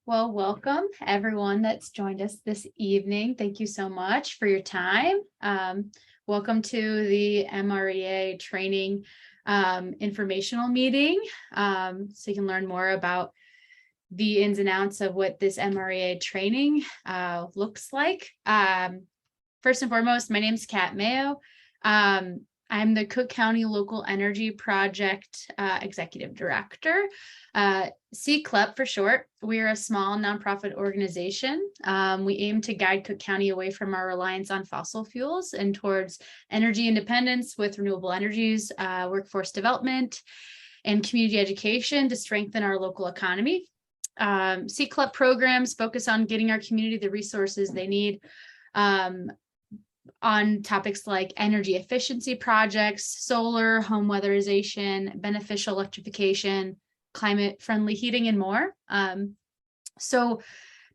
Well, welcome everyone that's joined us this evening. Thank you so much for your time. Welcome to the MREA training informational meeting. So you can learn more about the ins and outs of what this MREA training looks like. First and foremost, my name is Kat Mayo. I'm the Cook County Local Energy Project Executive Director, CCLEP for short. We are a small nonprofit organization. We aim to guide Cook County away from our reliance on fossil fuels and towards energy independence with renewable energies, workforce development, and community education to strengthen our local economy. CCLEP programs focus on getting our community the resources they need on topics like energy efficiency projects, solar, home weatherization, beneficial electrification, climate-friendly heating, and more. So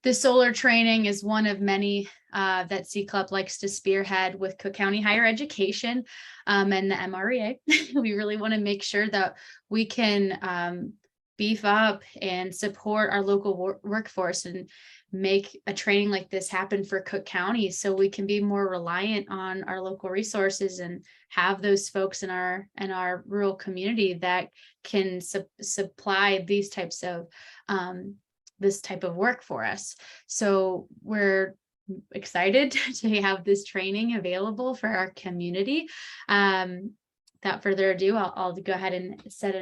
the solar training is one of many that CCLEP likes to spearhead with Cook County Higher Education and the MREA. We really want to make sure that we can beef up and support our local workforce and make a training like this happen for Cook County so we can be more reliant on our local resources and have those folks in our rural community that can supply these types of this type of work for us. So we're excited to have this training available for our community. Without further ado, I'll go ahead and send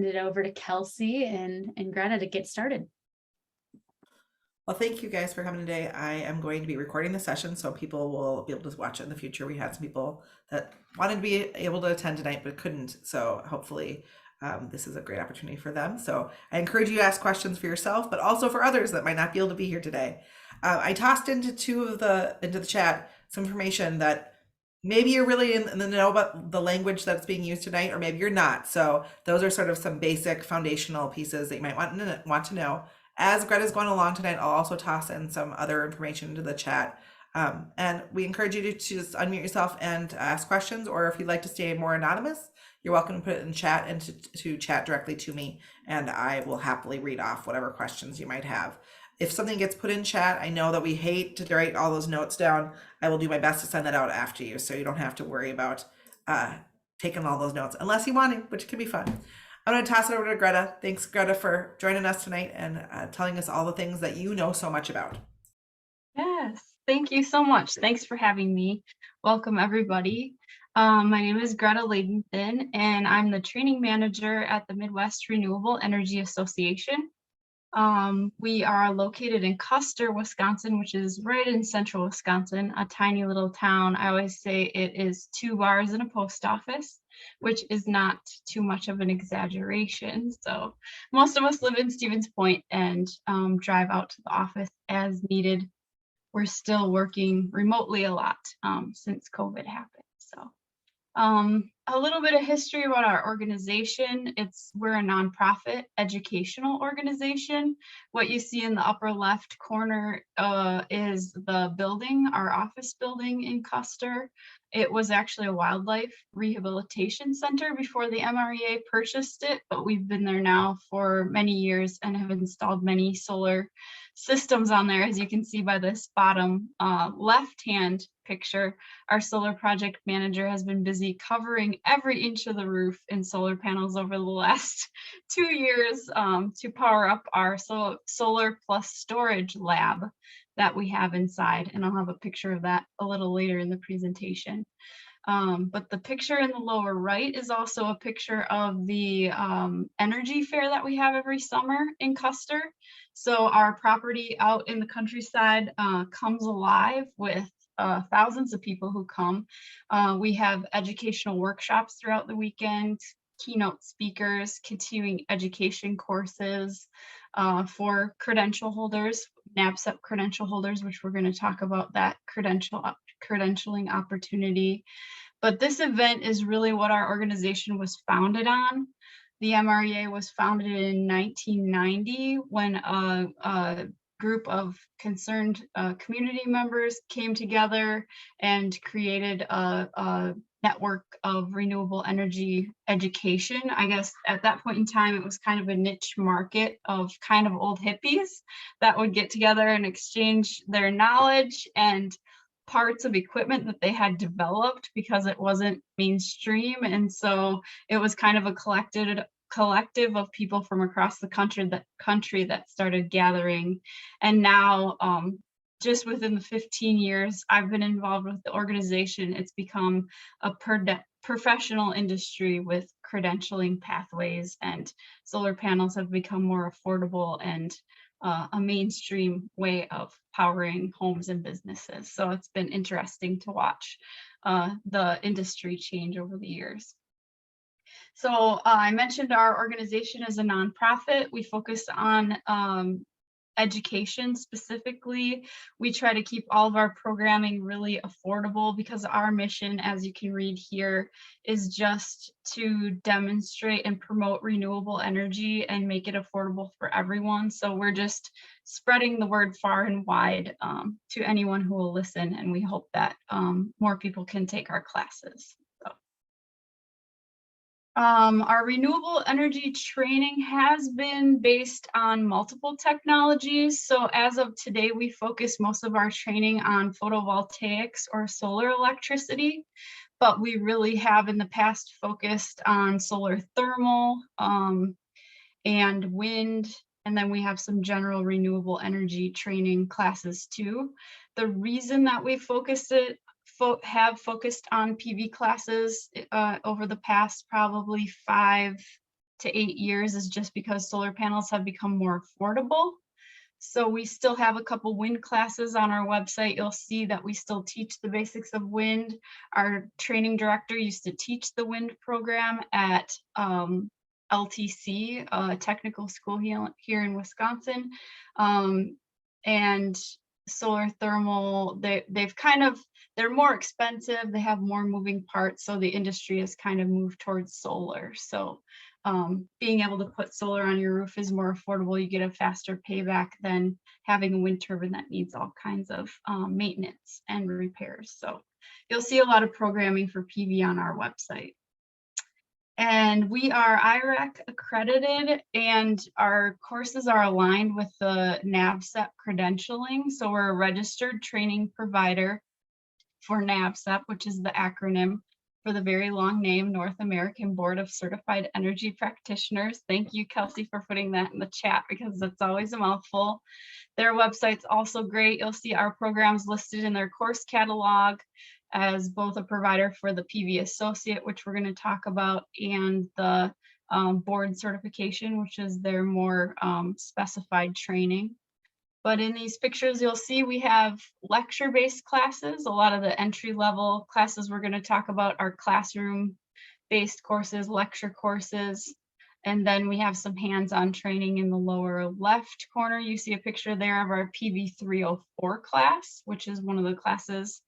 it over to Kelsey and Greta to get started. Well, thank you guys for coming today. I am going to be recording the session so people will be able to watch it in the future. We had some people that wanted to be able to attend tonight but couldn't. So hopefully this is a great opportunity for them. So I encourage you to ask questions for yourself, but also for others that might not be able to be here today. I tossed into the chat some information that maybe you're really in the know about the language that's being used tonight, or maybe you're not. So those are sort of some basic foundational pieces that you might want to know. As Greta's going along tonight, I'll also toss in some other information into the chat. And we encourage you to just unmute yourself and ask questions, or if you'd like to stay more anonymous, you're welcome to put it in chat and to chat directly to me, and I will happily read off whatever questions you might have. If something gets put in chat, I know that we hate to write all those notes down. I will do my best to send that out after you, so you don't have to worry about taking all those notes, unless you want to, which can be fun. I'm going to toss it over to Greta. Thanks, Greta, for joining us tonight and telling us all the things that you know so much about. Yes, thank you so much. Thanks for having me. Welcome, everybody. My name is Greta Ladenton, and I'm the training manager at the Midwest Renewable Energy Association. We are located in Custer, Wisconsin, which is right in central Wisconsin, a tiny little town. I always say it is 2 bars and a post office, which is not too much of an exaggeration. So most of us live in Stevens Point and drive out to the office as needed. We're still working remotely a lot since COVID happened. So a little bit of history about our organization. We're a nonprofit educational organization. What you see in the upper left corner is the building, our office building in Custer. It was actually a wildlife rehabilitation center before the MREA purchased it, but we've been there now for many years and have installed many solar systems on there. As you can see by this bottom left-hand picture, our solar project manager has been busy covering every inch of the roof in solar panels over the last 2 years to power up our solar plus storage lab that we have inside. And I'll have a picture of that a little later in the presentation. But the picture in the lower right is also a picture of the energy fair that we have every summer in Custer. So our property out in the countryside comes alive with thousands of people who come. We have educational workshops throughout the weekend, keynote speakers, continuing education courses for credential holders, NABCEP credential holders, which we're going to talk about that credentialing opportunity. But this event is really what our organization was founded on. The MREA was founded in 1990 when a group of concerned community members came together and created a network of renewable energy education. I guess at that point in time, it was kind of a niche market of kind of old hippies that would get together and exchange their knowledge and parts of equipment that they had developed because it wasn't mainstream. And so it was kind of a collective of people from across the country that started gathering. And now, just within the 15 years I've been involved with the organization, it's become a professional industry with credentialing pathways, and solar panels have become more affordable and a mainstream way of powering homes and businesses. So it's been interesting to watch the industry change over the years. So I mentioned our organization is a nonprofit. We focus on education specifically. We try to keep all of our programming really affordable because our mission, as you can read here, is just to demonstrate and promote renewable energy and make it affordable for everyone. So we're just spreading the word far and wide to anyone who will listen, and we hope that more people can take our classes. Our renewable energy training has been based on multiple technologies. So as of today, we focus most of our training on photovoltaics or solar electricity, but we really have in the past focused on solar thermal and wind. And then we have some general renewable energy training classes too. The reason that we have focused on PV classes over the past probably 5 to 8 years is just because solar panels have become more affordable. So we still have a couple wind classes on our website. You'll see that we still teach the basics of wind. Our training director used to teach the wind program at LTC, technical school here in Wisconsin. And solar thermal, they're more expensive, they have more moving parts, so the industry has kind of moved towards solar. So being able to put solar on your roof is more affordable. You get a faster payback than having a wind turbine that needs all kinds of maintenance and repairs. So you'll see a lot of programming for PV on our website. And we are IREC accredited, and our courses are aligned with the NABCEP credentialing. So we're a registered training provider for NABCEP, which is the acronym for the very long name, North American Board of Certified Energy Practitioners. Thank you, Kelsey, for putting that in the chat because that's always a mouthful. Their website's also great. You'll see our programs listed in their course catalog as both a provider for the PV Associate, which we're going to talk about, and the board certification, which is their more specified training. But in these pictures, you'll see we have lecture-based classes. A lot of the entry-level classes we're going to talk about are classroom-based courses, lecture courses. And then we have some hands-on training in the lower left corner. You see a picture there of our PV 304 class, which is one of the classes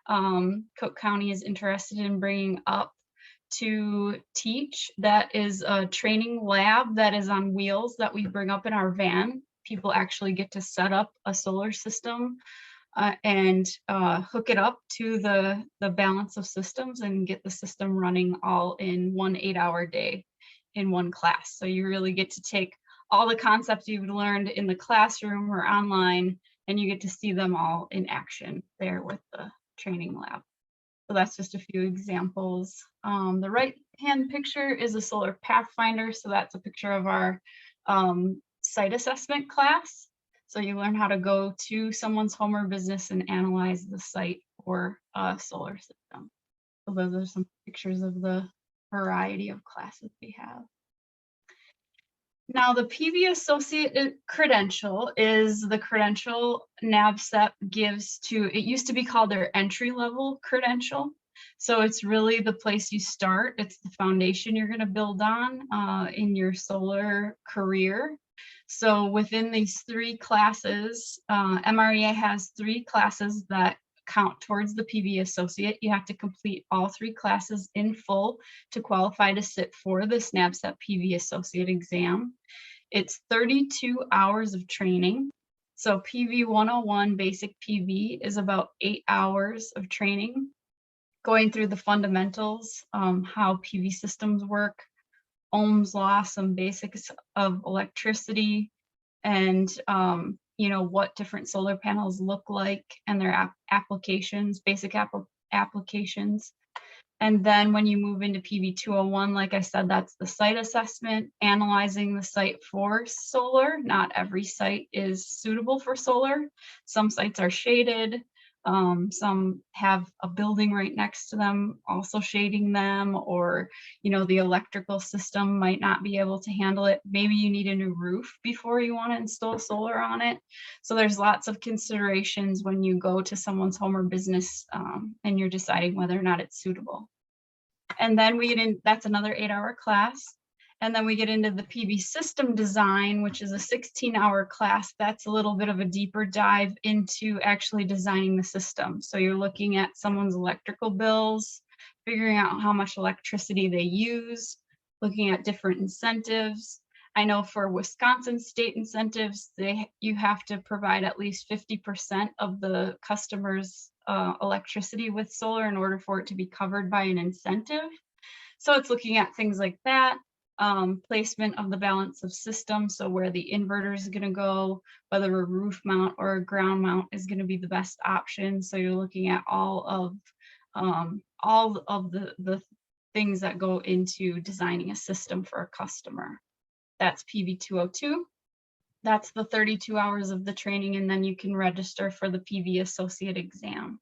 Cook County is interested in bringing up to teach. That is a training lab that is on wheels that we bring up in our van. People actually get to set up a solar system and hook it up to the balance of systems and get the system running all in 1 8-hour day in one class. So you really get to take all the concepts you've learned in the classroom or online, and you get to see them all in action there with the training lab. So that's just a few examples. The right hand picture is a solar pathfinder. So that's a picture of our site assessment class. So you learn how to go to someone's home or business and analyze the site for a solar system. So those are some pictures of the variety of classes we have. Now, the PV Associate Credential is the credential NABCEP gives to, it used to be called their entry-level credential. So it's really the place you start. It's the foundation you're going to build on in your solar career. So within these 3 classes, MREA has 3 classes that count towards the PV Associate. You have to complete all 3 classes in full to qualify to sit for this NABCEP PV Associate exam. It's 32 hours of training. So PV 101 basic PV is about 8 hours of training. going through the fundamentals, how PV systems work, Ohm's law, some basics of electricity, and what different solar panels look like and their applications, basic applications. And then when you move into PV 201, like I said, that's the site assessment, analyzing the site for solar. Not every site is suitable for solar. Some sites are shaded. Some have a building right next to them, also shading them, or, the electrical system might not be able to handle it. Maybe you need a new roof before you want to install solar on it. So there's lots of considerations when you go to someone's home or business and you're deciding whether or not it's suitable. And then we get in, that's another 8-hour class. And then we get into the PV system design, which is a 16-hour class. That's a little bit of a deeper dive into actually designing the system. So you're looking at someone's electrical bills, figuring out how much electricity they use, looking at different incentives. I know for Wisconsin state incentives, you have to provide at least 50% of the customer's electricity with solar in order for it to be covered by an incentive. So it's looking at things like that, placement of the balance of system. So where the inverter is going to go, whether a roof mount or a ground mount is going to be the best option. So you're looking at all of the things that go into designing a system for a customer. That's PV 202. That's the 32 hours of the training, and then you can register for the PV Associate exam.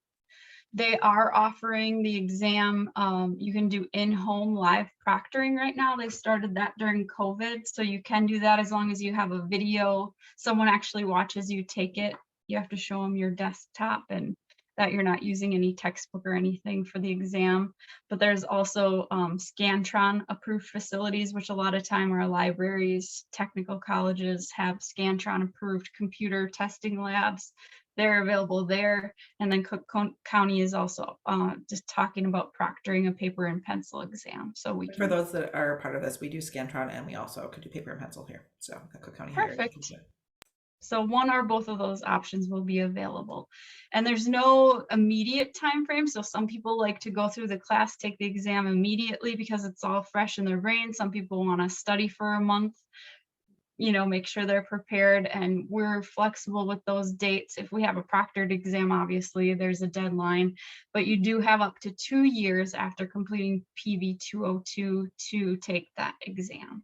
They are offering the exam. You can do in-home live proctoring right now. They started that during COVID, so you can do that as long as you have a video. Someone actually watches you take it. You have to show them your desktop and that you're not using any textbook or anything for the exam. But there's also Scantron approved facilities, which a lot of time are libraries, technical colleges have Scantron approved computer testing labs. They're available there. And then Cook County is also just talking about proctoring a paper and pencil exam. So we can, for those that are part of this, we do Scantron and we also could do paper and pencil here. So at Cook County. Perfect. So one or both of those options will be available. And there's no immediate time frame. So some people like to go through the class, take the exam immediately because it's all fresh in their brain. Some people want to study for a month, make sure they're prepared, and we're flexible with those dates. If we have a proctored exam, obviously there's a deadline, but you do have up to 2 years after completing PV 202 to take that exam.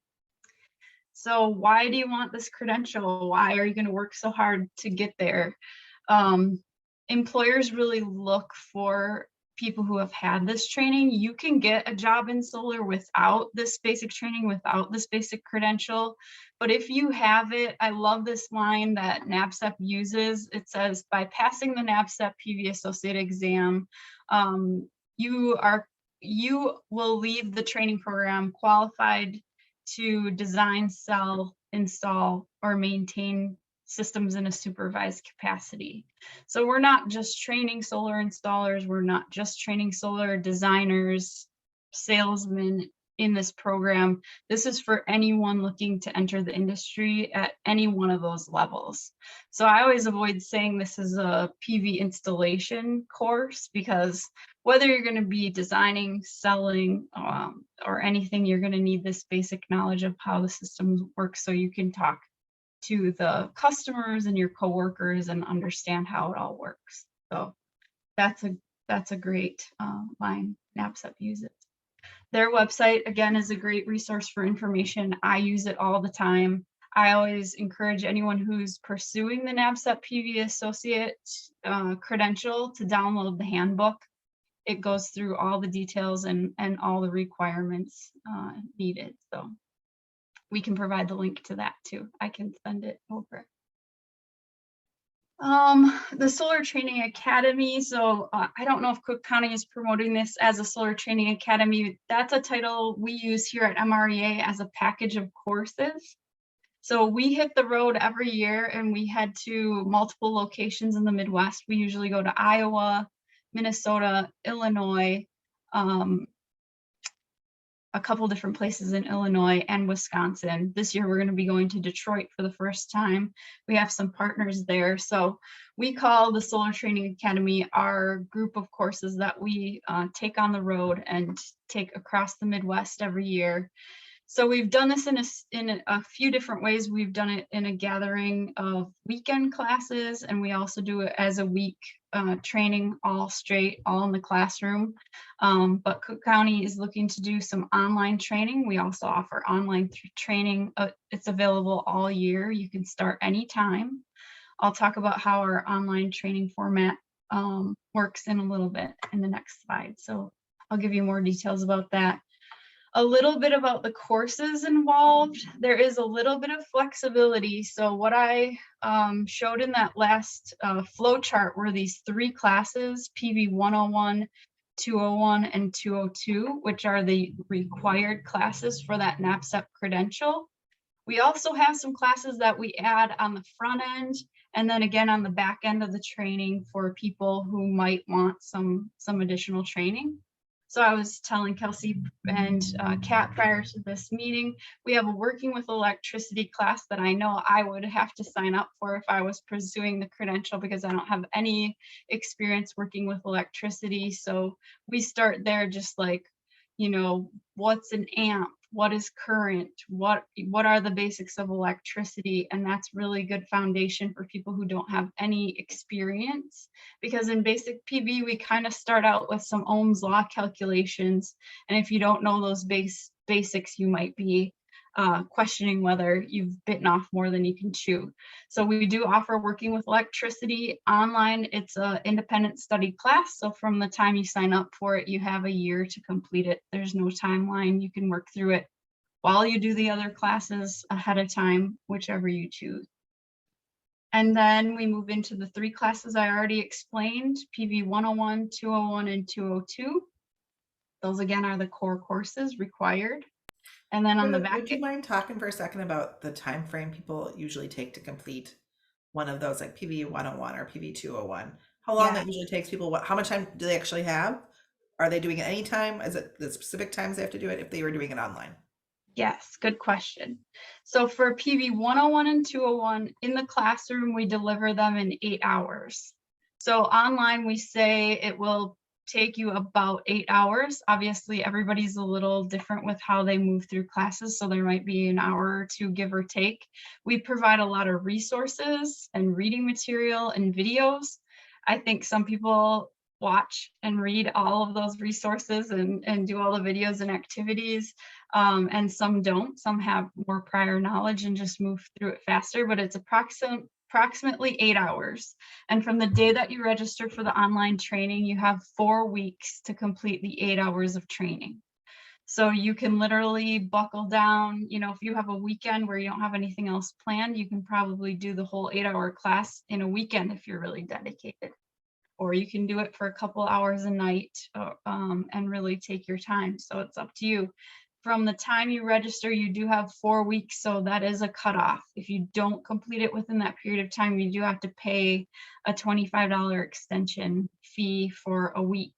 So why do you want this credential? Why are you going to work so hard to get there? Employers really look for people who have had this training. You can get a job in solar without this basic training, without this basic credential. But if you have it, I love this line that NABCEP uses. It says, by passing the NABCEP PV Associate exam, you will leave the training program qualified to design, sell, install, or maintain systems in a supervised capacity. So we're not just training solar installers, we're not just training solar designers, salesmen in this program. This is for anyone looking to enter the industry at any one of those levels. So I always avoid saying this is a PV installation course, because whether you're going to be designing, selling, or anything, you're going to need this basic knowledge of how the systems work so you can talk to the customers and your coworkers and understand how it all works. So that's a great line NABCEP uses. Their website, again, is a great resource for information. I use it all the time. I always encourage anyone who's pursuing the NABCEP PV Associate credential to download the handbook. It goes through all the details and all the requirements needed. So we can provide the link to that too. I can send it over. The Solar Training Academy. So I don't know if Cook County is promoting this as a Solar Training Academy. That's a title we use here at MREA as a package of courses. So we hit the road every year and we head to multiple locations in the Midwest. We usually go to Iowa, Minnesota, Illinois, a couple different places in Illinois and Wisconsin. This year, we're going to be going to Detroit for the first time. We have some partners there. So we call the Solar Training Academy our group of courses that we take on the road and take across the Midwest every year. So we've done this in a few different ways. We've done it in a gathering of weekend classes, and we also do it as a week training, all straight, all in the classroom. But Cook County is looking to do some online training. We also offer online training. It's available all year. You can start anytime. I'll talk about how our online training format works in a little bit in the next slide. So I'll give you more details about that. A little bit about the courses involved. There is a little bit of flexibility. So what I showed in that last flow chart were these 3 classes, PV 101, 201, and 202, which are the required classes for that NABCEP credential. We also have some classes that we add on the front end, and then again on the back end of the training for people who might want some additional training. So I was telling Kelsey and Kat prior to this meeting, we have a working with electricity class that I know I would have to sign up for if I was pursuing the credential, because I don't have any experience working with electricity. So we start there just like, you know, what's an amp? What is current? What are the basics of electricity? And that's really good foundation for people who don't have any experience, because in basic PV, we kind of start out with some Ohm's law calculations. And if you don't know those basics, you might be questioning whether you've bitten off more than you can chew. So we do offer working with electricity online. It's an independent study class. So from the time you sign up for it, you have a year to complete it. There's no timeline. You can work through it while you do the other classes ahead of time, whichever you choose. And then we move into the 3 classes I already explained, PV 101, 201, and 202. Those again are the core courses required. And then on the back, would you mind talking for a second about the time frame people usually take to complete one of those, like PV 101 or PV 201? How long that usually takes people? How much time do they actually have? Are they doing it anytime? Is it the specific times they have to do it if they were doing it online? Yes, good question. So for PV 101 and 201 in the classroom, we deliver them in 8 hours. So online, we say it will take you about 8 hours. Obviously, everybody's a little different with how they move through classes, so there might be an hour or 2, give or take. We provide a lot of resources and reading material and videos. I think some people watch and read all of those resources and do all the videos and activities, and some don't. Some have more prior knowledge and just move through it faster, but it's approximately 8 hours. And from the day that you register for the online training, you have 4 weeks to complete the 8 hours of training. So you can literally buckle down, you know, if you have a weekend where you don't have anything else planned, you can probably do the whole 8-hour class in a weekend if you're really dedicated. Or you can do it for a couple hours a night and really take your time. So it's up to you. From the time you register, you do have 4 weeks, so that is a cutoff. If you don't complete it within that period of time, you do have to pay a $25 extension fee for a week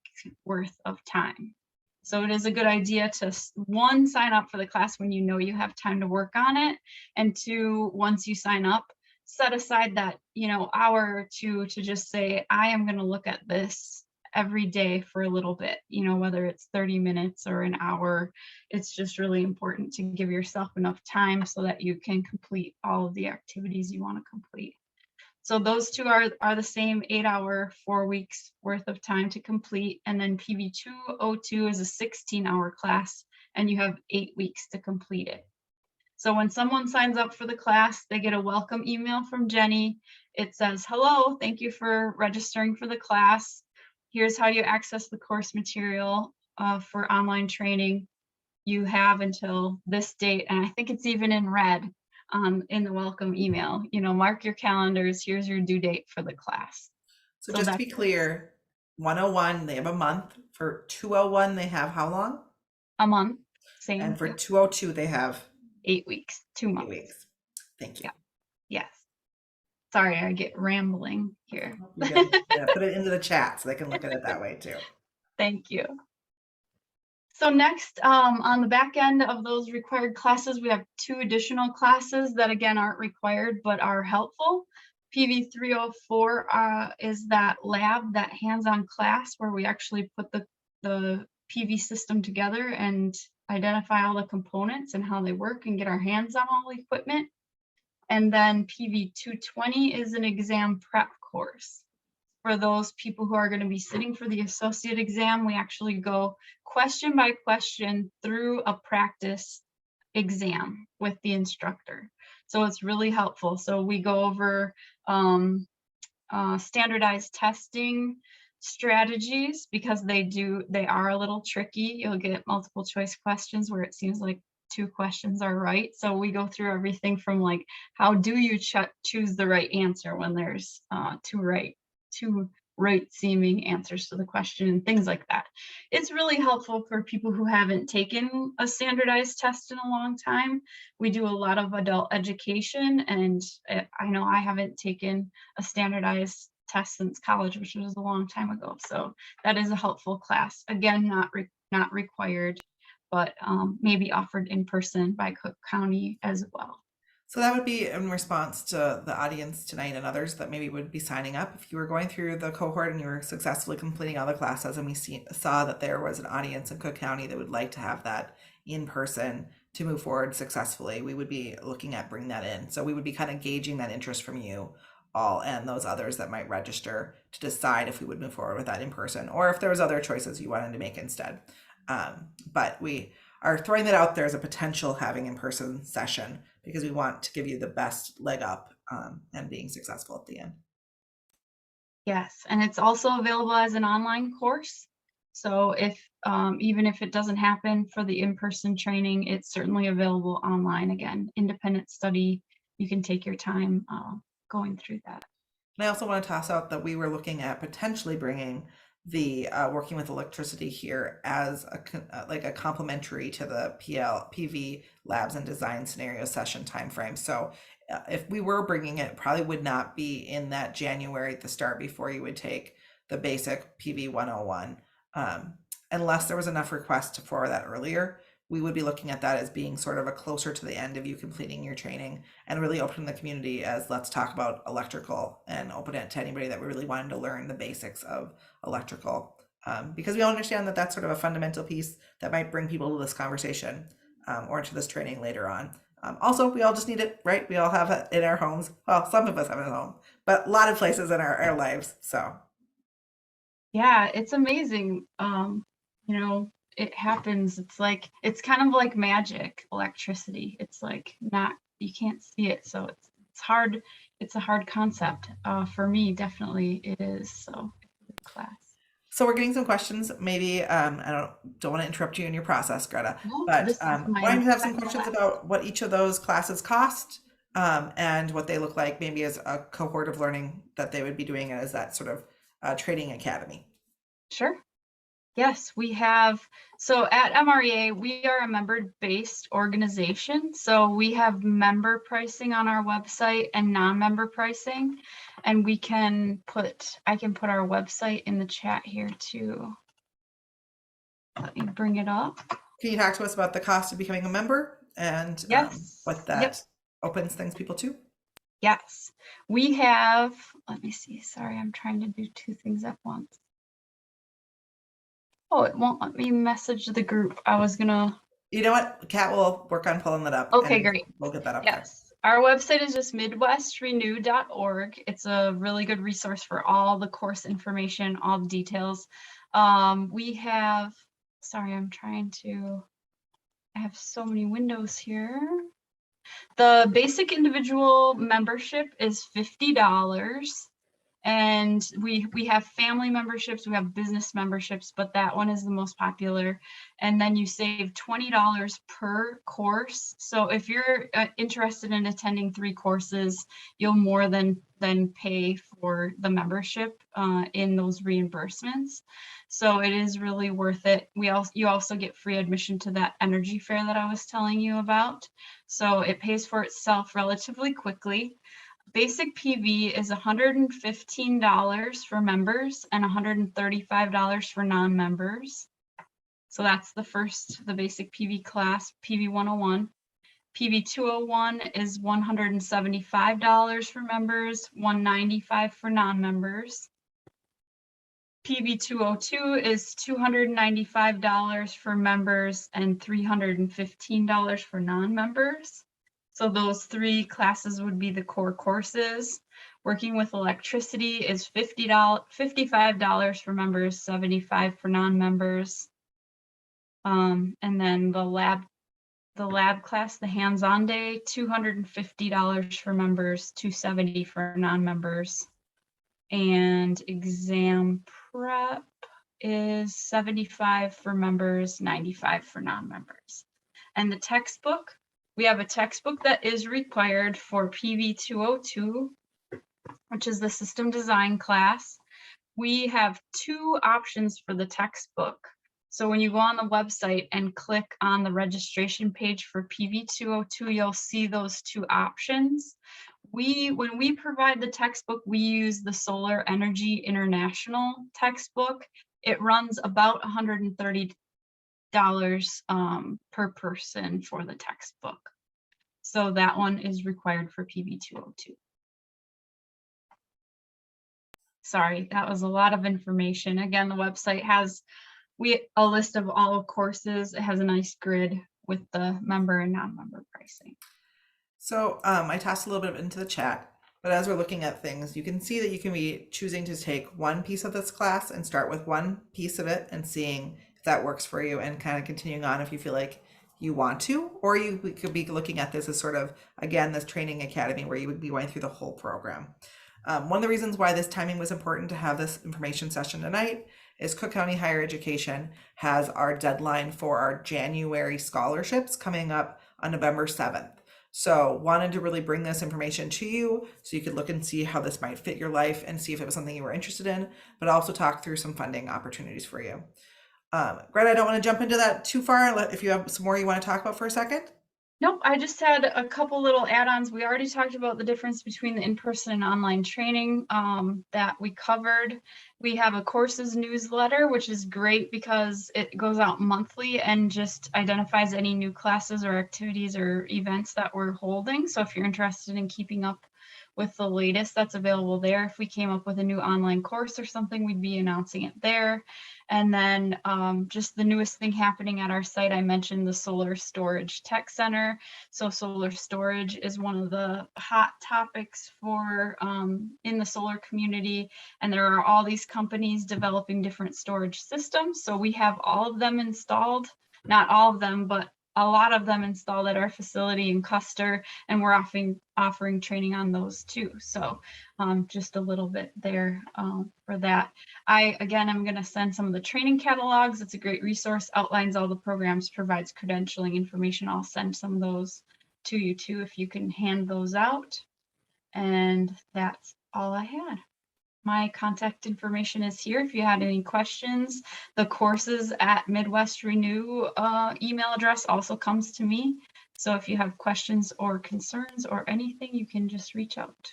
worth of time. So it is a good idea to, 1, sign up for the class when you know you have time to work on it, and 2, once you sign up, set aside that, you know, hour or 2 to just say, I am going to look at this every day for a little bit, you know, whether it's 30 minutes or an hour. It's just really important to give yourself enough time so that you can complete all of the activities you want to complete. So those 2 are the same 8-hour, 4 weeks worth of time to complete. And then PV 202 is a 16-hour class, and you have 8 weeks to complete it. So when someone signs up for the class, they get a welcome email from Jenny. It says, hello, thank you for registering for the class. Here's how you access the course material for online training. You have until this date, and I think it's even in red in the welcome email. You know, mark your calendars. Here's your due date for the class. So just to be clear, 101, they have a month. For 201, they have how long? A month. Same. And for 202, they have 8 weeks, 2 months. 8 weeks. Thank you. Yeah. Yes. Sorry, I get rambling here. Yeah, put it into the chat so they can look at it that way too. Thank you. So next, on the back end of those required classes, we have 2 additional classes that again aren't required but are helpful. PV 304 is that lab, that hands-on class where we actually put the PV system together and identify all the components and how they work and get our hands on all the equipment. And then PV 220 is an exam prep course. For those people who are going to be sitting for the associate exam, we actually go question by question through a practice exam with the instructor. So it's really helpful. So we go over standardized testing strategies because they are a little tricky. You'll get multiple choice questions where it seems like 2 questions are right. So we go through everything from like, how do you choose the right answer when there's two right seeming answers to the question and things like that. It's really helpful for people who haven't taken a standardized test in a long time. We do a lot of adult education, and I know I haven't taken a standardized test since college, which was a long time ago. So that is a helpful class. Again, not required, but maybe offered in person by Cook County as well. So that would be in response to the audience tonight and others that maybe would be signing up. If you were going through the cohort and you were successfully completing all the classes, and we saw that there was an audience in Cook County that would like to have that in person to move forward successfully, we would be looking at bringing that in. So we would be kind of gauging that interest from you all and those others that might register to decide if we would move forward with that in person or if there was other choices you wanted to make instead. But we are throwing that out there as a potential having in-person session because we want to give you the best leg up and being successful at the end. Yes, and it's also available as an online course. So if even if it doesn't happen for the in-person training, it's certainly available online. Again, independent study. You can take your time going through that. And I also want to toss out that we were looking at potentially bringing the working with electricity here as a complementary to the PV labs and design scenario session timeframe. So if we were bringing it, probably would not be in that January at the start before you would take the basic PV 101. Unless there was enough requests for that earlier, we would be looking at that as being sort of a closer to the end of you completing your training and really opening the community as let's talk about electrical and open it to anybody that really wanted to learn the basics of electrical. Because we all understand that that's sort of a fundamental piece that might bring people to this conversation or to this training later on. Also, we all just need it, right? We all have it in our homes. Well, some of us have it at home, but a lot of places in our lives. So yeah, it's amazing. You know, it happens. It's kind of like magic, electricity. It's like you can't see it. So it's hard. It's a hard concept. For me, definitely it is. So class. So we're getting some questions. Maybe I don't want to interrupt you in your process, Greta, but why don't you have some questions about what each of those classes cost and what they look like, maybe as a cohort of learning that they would be doing as that sort of training academy. Sure. Yes, we have. So at MREA, we are a member-based organization. So we have member pricing on our website and non-member pricing. And I can put our website in the chat here too. Let me bring it up. Can you talk to us about the cost of becoming a member and what that opens things people to? Yes, we have, let me see. Sorry, I'm trying to do 2 things at once. Oh, it won't let me message the group. I was gonna. You know what? Kat will work on pulling that up. Okay, great. We'll get that up there. Our website is just midwestrenew.org. It's a really good resource for all the course information, all the details. We have, sorry, I have so many windows here. The basic individual membership is $50. And we have family memberships, we have business memberships, but that one is the most popular. And then you save $20 per course. So if you're interested in attending 3 courses, you'll more than pay for the membership in those reimbursements. So it is really worth it. You also get free admission to that energy fair that I was telling you about. So it pays for itself relatively quickly. Basic PV is $115 for members and $135 for non-members. So that's the basic PV class, PV 101. PV 201 is $175 for members, $195 for non-members. PV 202 is $295 for members and $315 for non-members. So those 3 classes would be the core courses. Working with electricity is $55 for members, $75 for non-members. And then the lab class, the hands-on day, $250 for members, $270 for non-members. And exam prep is $75 for members, $95 for non-members. And the textbook, we have a textbook that is required for PV 202, which is the system design class. We have 2 options for the textbook. So when you go on the website and click on the registration page for PV 202, you'll see those 2 options. When we provide the textbook, we use the Solar Energy International textbook. It runs about $130 per person for the textbook. So that one is required for PV 202. Sorry, that was a lot of information. Again, the website has a list of all courses. It has a nice grid with the member and non-member pricing. So I tossed a little bit into the chat, but as we're looking at things, you can see that you can be choosing to take one piece of this class and start with one piece of it and seeing if that works for you and kind of continuing on if you feel like you want to, or you could be looking at this as sort of, again, this training academy where you would be going through the whole program. One of the reasons why this timing was important to have this information session tonight is Cook County Higher Education has our deadline for our January scholarships coming up on November 7th. So wanted to really bring this information to you so you could look and see how this might fit your life and see if it was something you were interested in, but also talk through some funding opportunities for you. Greta, I don't want to jump into that too far. If you have some more you want to talk about for a second. Nope, I just had a couple little add-ons. We already talked about the difference between the in-person and online training that we covered. We have a courses newsletter, which is great because it goes out monthly and just identifies any new classes or activities or events that we're holding. So if you're interested in keeping up with the latest, that's available there. If we came up with a new online course or something, we'd be announcing it there. And then just the newest thing happening at our site, I mentioned the Solar Storage Tech Center. So solar storage is one of the hot topics for in the solar community. And there are all these companies developing different storage systems. So we have all of them installed, not all of them, but a lot of them installed at our facility in Custer, and we're offering training on those too. So just a little bit there for that. Again, I'm going to send some of the training catalogs. It's a great resource, outlines all the programs, provides credentialing information. I'll send some of those to you too if you can hand those out. And that's all I had. My contact information is here if you had any questions. The courses at Midwest Renew email address also comes to me. So if you have questions or concerns or anything, you can just reach out.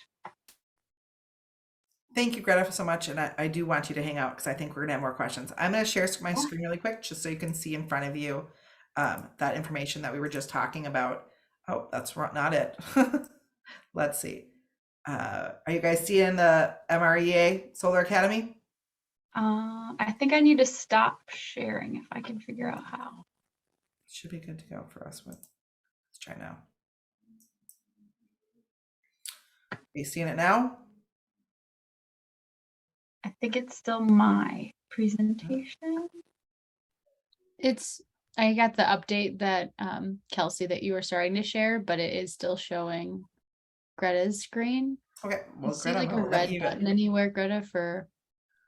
Thank you, Greta, so much. And I do want you to hang out because I think we're gonna have more questions. I'm gonna share my screen really quick just so you can see in front of you that information that we were just talking about. Oh, that's not it. Let's see. Are you guys seeing the MREA Solar Academy? I think I need to stop sharing if I can figure out how. Should be good to go for us. Let's try now. Are you seeing it now? I think it's still my presentation. I got the update that Kelsey that you were starting to share, but it is still showing Greta's screen. Okay, well, see like a red button anywhere, Greta, for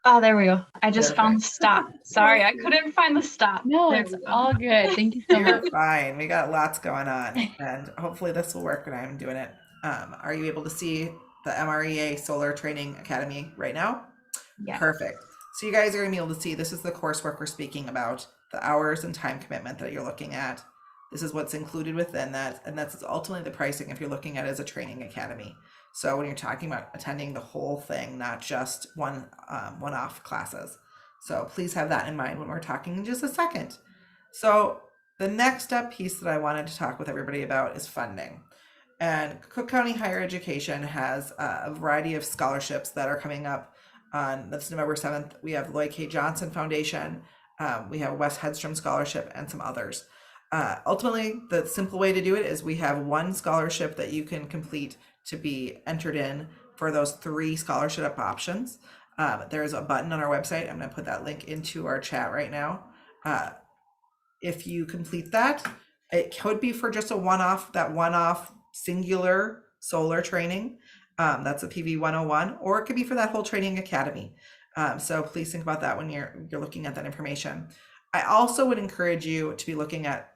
oh, there we go. I just found the stop. Sorry, I couldn't find the stop. No, there it's all good. Thank you so much. You're fine. We got lots going on, and hopefully this will work when I'm doing it. Are you able to see the MREA Solar Training Academy right now? Yeah. Perfect. So you guys are gonna be able to see this is the coursework we're speaking about, the hours and time commitment that you're looking at. This is what's included within that, and that's ultimately the pricing if you're looking at it as a training academy. So when you're talking about attending the whole thing, not just one-off classes. So please have that in mind when we're talking in just a second. So the next step piece that I wanted to talk with everybody about is funding. And Cook County Higher Education has a variety of scholarships that are coming up on that's November 7th. We have Lloyd K. Johnson Foundation, we have Wes Hedstrom Scholarship, and some others. Ultimately, the simple way to do it is we have one scholarship that you can complete to be entered in for those 3 scholarship options. There's a button on our website. I'm going to put that link into our chat right now. If you complete that, it could be for just a one-off singular solar training. That's a PV 101, or it could be for that whole training academy. So please think about that when you're looking at that information. I also would encourage you to be looking at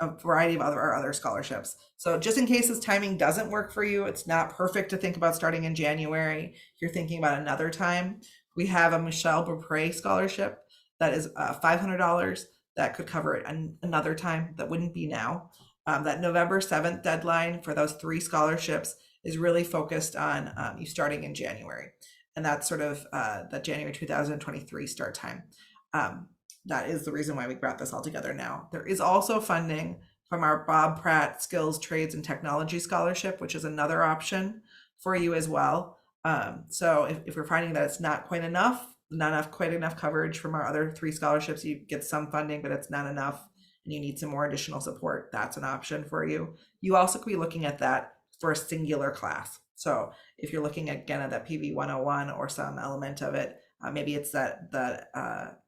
a variety of other scholarships. So just in case this timing doesn't work for you, it's not perfect to think about starting in January. You're thinking about another time. We have a Michelle Beaupre scholarship that is $500. That could cover it another time. That wouldn't be now. That November 7th deadline for those 3 scholarships is really focused on you starting in January. And that's sort of that January 2023 start time. That is the reason why we brought this all together now. There is also funding from our Bob Pratt Skills, Trades, and Technology Scholarship, which is another option for you as well. So if we're finding that it's not quite enough coverage from our other 3 scholarships, you get some funding, but it's not enough, and you need some more additional support, that's an option for you. You also could be looking at that for a singular class. So if you're looking again at that PV 101 or some element of it, maybe it's that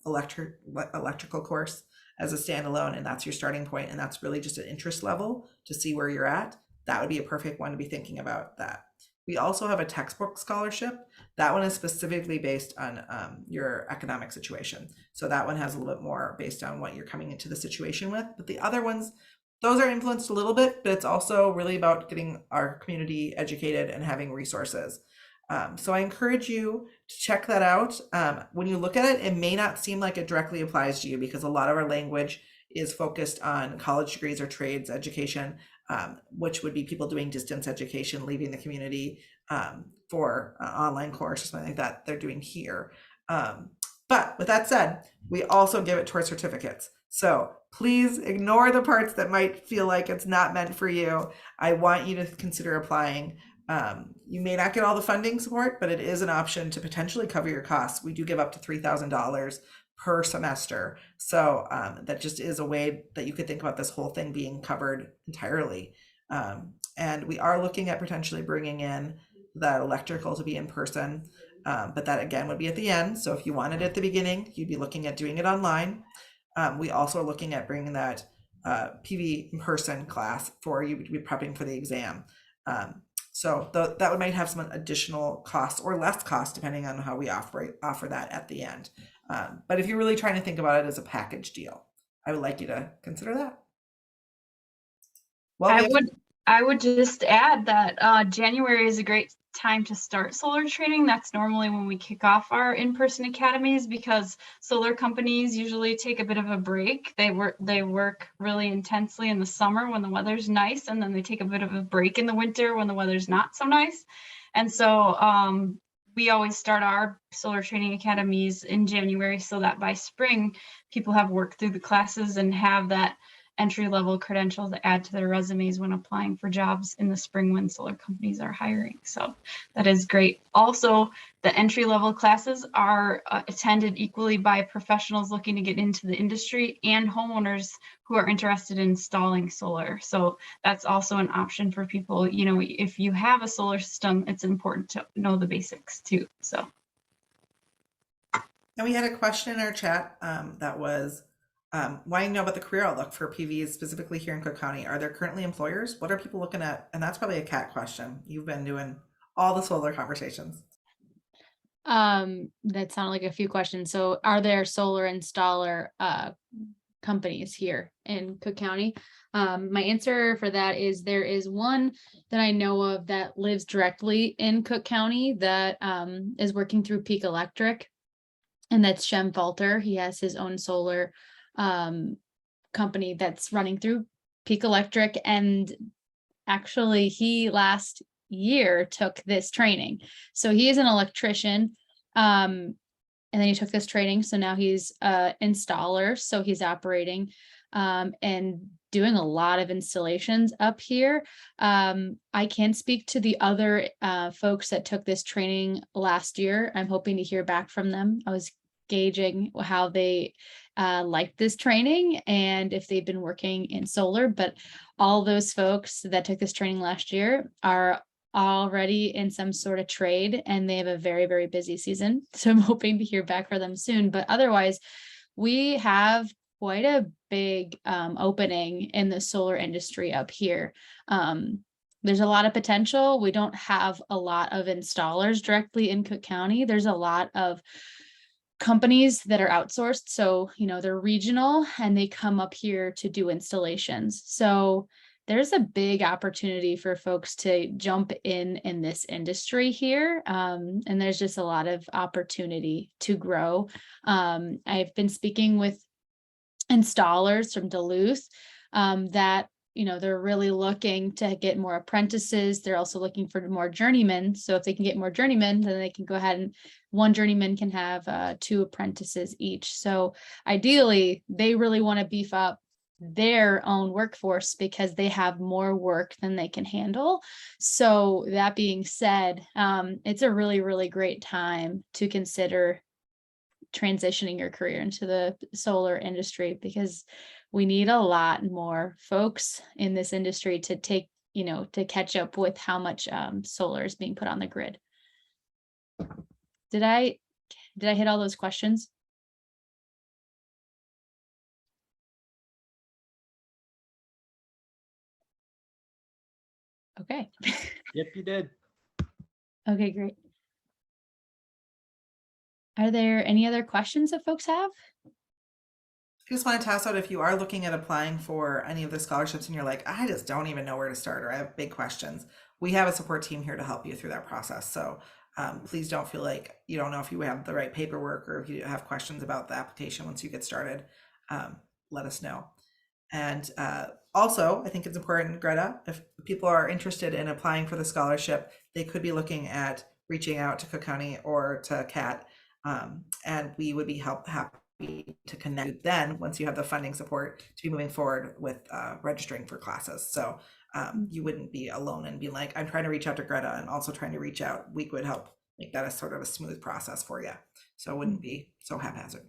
electrical course as a standalone, and that's your starting point, and that's really just an interest level to see where you're at. That would be a perfect one to be thinking about that. We also have a textbook scholarship. That one is specifically based on your economic situation. So that one has a little bit more based on what you're coming into the situation with. But the other ones, those are influenced a little bit, but it's also really about getting our community educated and having resources. So I encourage you to check that out. When you look at it, it may not seem like it directly applies to you because a lot of our language is focused on college degrees or trades education, which would be people doing distance education, leaving the community for an online course or something like that they're doing here. But with that said, we also give it towards certificates. So please ignore the parts that might feel like it's not meant for you. I want you to consider applying. You may not get all the funding support, but it is an option to potentially cover your costs. We do give up to $3,000 per semester. So that just is a way that you could think about this whole thing being covered entirely. And we are looking at potentially bringing in that electrical to be in person, but that again would be at the end. So if you wanted it at the beginning, you'd be looking at doing it online. We also are looking at bringing that PV in person class for you to be prepping for the exam. So that might have some additional costs or less cost depending on how we offer that at the end. But if you're really trying to think about it as a package deal, I would like you to consider that. Well, I would just add that January is a great time to start solar training. That's normally when we kick off our in-person academies because solar companies usually take a bit of a break. They work really intensely in the summer when the weather's nice, and then they take a bit of a break in the winter when the weather's not so nice. And so we always start our solar training academies in January so that by spring, people have worked through the classes and have that entry-level credential to add to their resumes when applying for jobs in the spring when solar companies are hiring. So that is great. Also, the entry-level classes are attended equally by professionals looking to get into the industry and homeowners who are interested in installing solar. So that's also an option for people. You know, if you have a solar system, it's important to know the basics too. So. And we had a question in our chat that was, wanting to know about the career outlook for PVs specifically here in Cook County. Are there currently employers? What are people looking at? And that's probably a Kat question. You've been doing all the solar conversations. That sounded like a few questions. So are there solar installer companies here in Cook County? My answer for that is there is one that I know of that lives directly in Cook County that is working through Peak Electric, and that's Shem Falter. He has his own solar company that's running through Peak Electric, and actually he last year took this training. So he is an electrician, and then he took this training, so now he's installer, so he's operating and doing a lot of installations up here. I can speak to the other folks that took this training last year. I'm hoping to hear back from them. I was gauging how they liked this training and if they've been working in solar, but all those folks that took this training last year are already in some sort of trade, and they have a very, very busy season. So I'm hoping to hear back from them soon. But otherwise, we have quite a big opening in the solar industry up here. There's a lot of potential. We don't have a lot of installers directly in Cook County. There's a lot of companies that are outsourced. So, they're regional and they come up here to do installations. So there's a big opportunity for folks to jump in this industry here. And there's just a lot of opportunity to grow. I've been speaking with installers from Duluth that they're really looking to get more apprentices. They're also looking for more journeymen. So if they can get more journeymen, then they can go ahead and one journeyman can have 2 apprentices each. So ideally, they really want to beef up their own workforce because they have more work than they can handle. So that being said, it's a really, really great time to consider transitioning your career into the solar industry, because we need a lot more folks in this industry to take, to catch up with how much solar is being put on the grid. Did I hit all those questions? Okay. Yep, you did. Okay, great. Are there any other questions that folks have? I just want to toss out, if you are looking at applying for any of the scholarships and you're like, I just don't even know where to start, or I have big questions, we have a support team here to help you through that process. So please don't feel like you don't know if you have the right paperwork, or if you have questions about the application once you get started, let us know. And also, I think it's important, Greta, if people are interested in applying for the scholarship, they could be looking at reaching out to Cook County or to CAT, and we would be happy to connect then once you have the funding support to be moving forward with registering for classes. So you wouldn't be alone and be like, I'm trying to reach out to Greta and also trying to reach out. We could help make that a sort of a smooth process for you, so it wouldn't be so haphazard.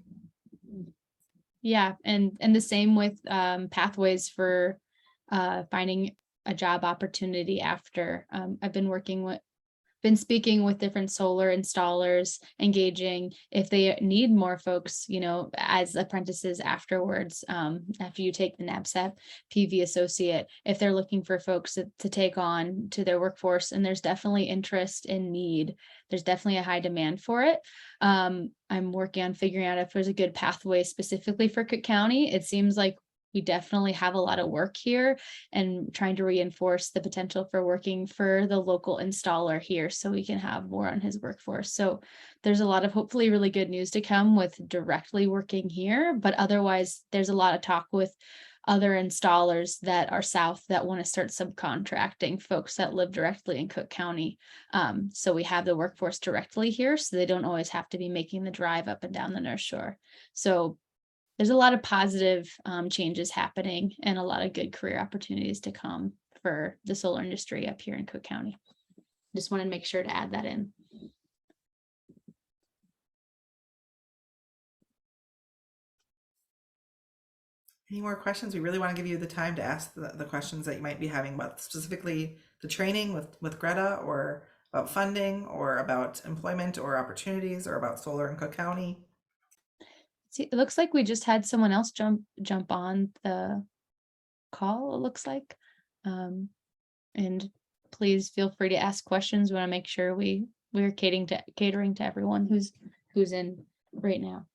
Yeah, and the same with pathways for finding a job opportunity after. I've been speaking with different solar installers, engaging if they need more folks, as apprentices afterwards, after you take the NABCEP PV Associate, if they're looking for folks to take on to their workforce, and there's definitely interest and need. There's definitely a high demand for it. I'm working on figuring out if there's a good pathway specifically for Cook County. It seems like we definitely have a lot of work here, and trying to reinforce the potential for working for the local installer here so we can have more on his workforce. So there's a lot of hopefully really good news to come with directly working here, but otherwise there's a lot of talk with other installers that are south that want to start subcontracting folks that live directly in Cook County. So we have the workforce directly here, so they don't always have to be making the drive up and down the North Shore. So there's a lot of positive changes happening and a lot of good career opportunities to come for the solar industry up here in Cook County. Just want to make sure to add that in. Any more questions? We really want to give you the time to ask the questions that you might be having about specifically the training with Greta, or about funding, or about employment or opportunities, or about solar in Cook County. See, it looks like we just had someone else jump on the call, it looks like. And please feel free to ask questions. We want to make sure we're catering to everyone who's in right now.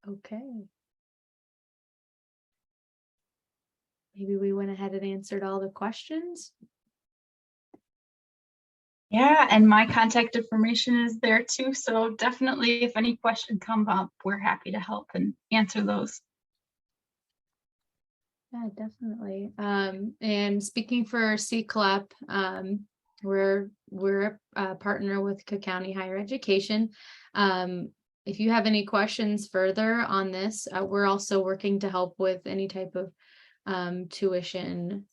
Okay. Maybe we went ahead and answered all the questions. Yeah, and my contact information is there too. So definitely, if any question come up, we're happy to help and answer those. Yeah, definitely. And speaking for CCLEP, we're a partner with Cook County Higher Education. If you have any questions further on this, we're also working to help with any type of tuition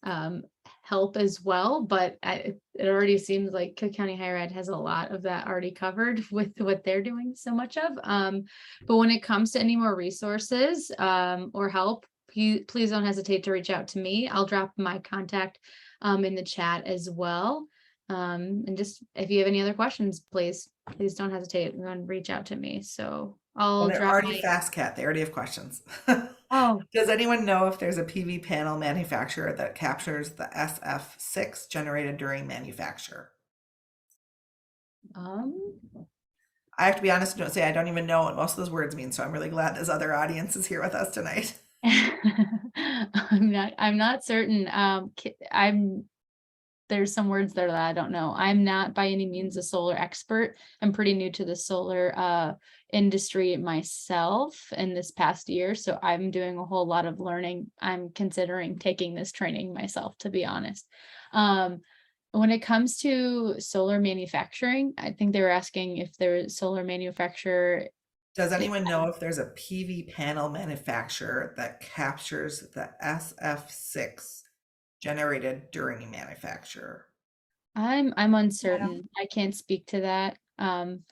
help as well. But it already seems like Cook County Higher Ed has a lot of that already covered with what they're doing so much of. But when it comes to any more resources or help, please don't hesitate to reach out to me. I'll drop my contact in the chat as well. And just if you have any other questions, please don't hesitate and reach out to me. So I'll Well, they're drop already my. fast, Cat. They already have questions. Oh, Does anyone know if there's a PV panel manufacturer that captures the SF6 generated during manufacture? I have to be honest and don't say I don't even know what most of those words mean, so I'm really glad this other audience is here with us tonight. I'm not certain. There's some words there that I don't know. I'm not by any means a solar expert. I'm pretty new to the solar industry myself in this past year, so I'm doing a whole lot of learning. I'm considering taking this training myself, to be honest. When it comes to solar manufacturing, I think they were asking if there is solar manufacturer. Does anyone know if there's a PV panel manufacturer that captures the SF6 generated during manufacture? I'm uncertain. I can't speak to that. I'm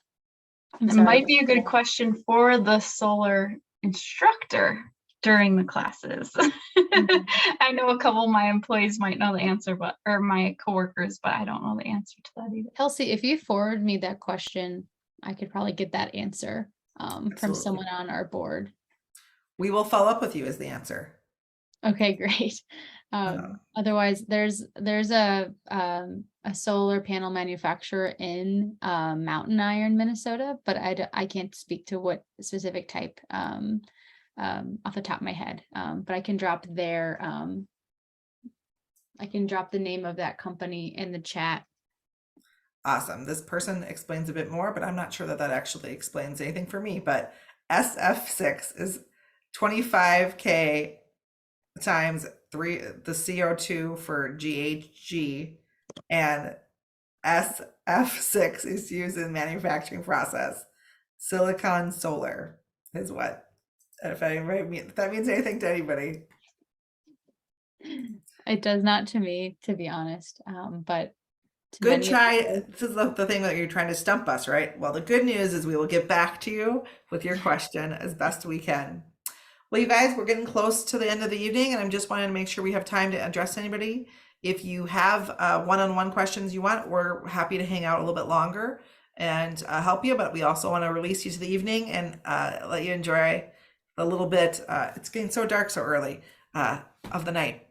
It sorry. might be a good question for the solar instructor during the classes. I know a couple of my employees might know the answer, or my coworkers, but I don't know the answer to that either. Kelsey, if you forward me that question, I could probably get that answer from Absolutely. someone on our board. We will follow up with you as the answer. Okay, great. Otherwise, there's a solar panel manufacturer in Mountain Iron, Minnesota, but I can't speak to what specific type off the top of my head. But I can drop their I can drop the name of that company in the chat. Awesome. This person explains a bit more, but I'm not sure that actually explains anything for me. But SF6 is 25K times 3, the CO2 for GHG, and SF6 is used in manufacturing process. Silicon solar is what, if that means anything to anybody. It does not to me, to be honest. But good try. This is the thing that you're trying to stump us, right? Well, the good news is we will get back to you with your question as best we can. Well, you guys, we're getting close to the end of the evening, and I'm just wanting to make sure we have time to address anybody. If you have one-on-one questions you want, we're happy to hang out a little bit longer and help you, but we also want to release you to the evening and let you enjoy a little bit. It's getting so dark so early of the night.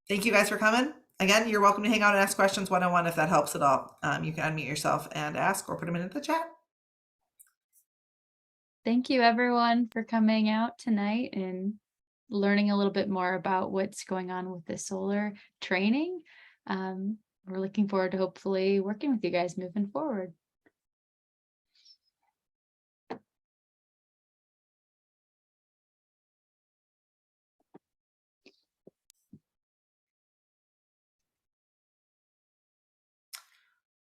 Thank you guys for coming. Again, you're welcome to hang out and ask questions one-on-one if that helps at all. You can unmute yourself and ask or put them into the chat. Thank you everyone for coming out tonight and learning a little bit more about what's going on with the solar training. We're looking forward to hopefully working with you guys moving forward.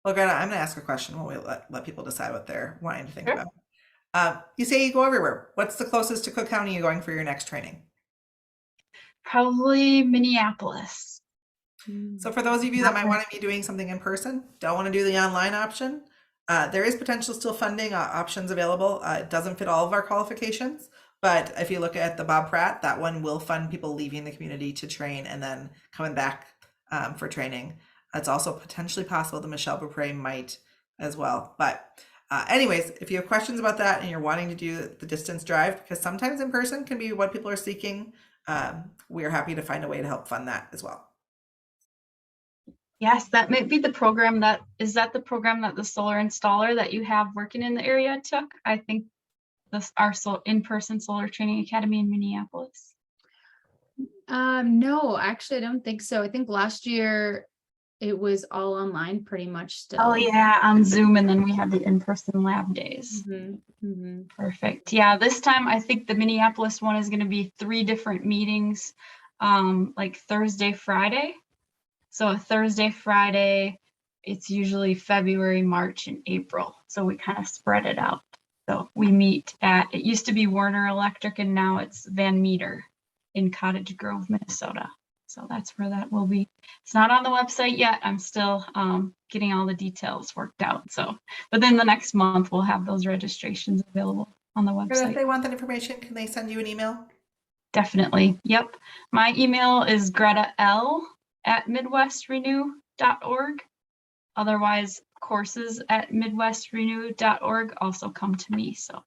Well, Greta, I'm going to ask a question while we let people decide what they're wanting to think about. You say you go everywhere. What's the closest to Cook County you're going for your next training? Probably Minneapolis. So for those of you that might want to be doing something in person, don't want to do the online option, there is potential still funding options available. It doesn't fit all of our qualifications, but if you look at the Bob Pratt, that one will fund people leaving the community to train and then coming back for training. It's also potentially possible that Michelle Beaupre might as well. But anyways, if you have questions about that and you're wanting to do the distance drive, because sometimes in person can be what people are seeking, we are happy to find a way to help fund that as well. Yes, that might be the program is that the program that the solar installer that you have working in the area took? I think our in-person solar training academy in Minneapolis. No, actually I don't think so. I think last year it was all online pretty much still. Oh yeah, on Zoom, and then we had the in-person lab days. Perfect. Yeah, this time I think the Minneapolis one is going to be 3 different meetings like Thursday, Friday. So a Thursday, Friday, it's usually February, March, and April. So we kind of spread it out. So we meet at, it used to be Warner Electric and now it's Van Meter in Cottage Grove, Minnesota. So that's where that will be. It's not on the website yet. I'm still getting all the details worked out. So within the next month, we'll have those registrations available on the And if website. they want that information, can they send you an email? Definitely. Yep. My email is gretaL@midwestrenew.org. Otherwise, courses at midwestrenew.org also come to me. So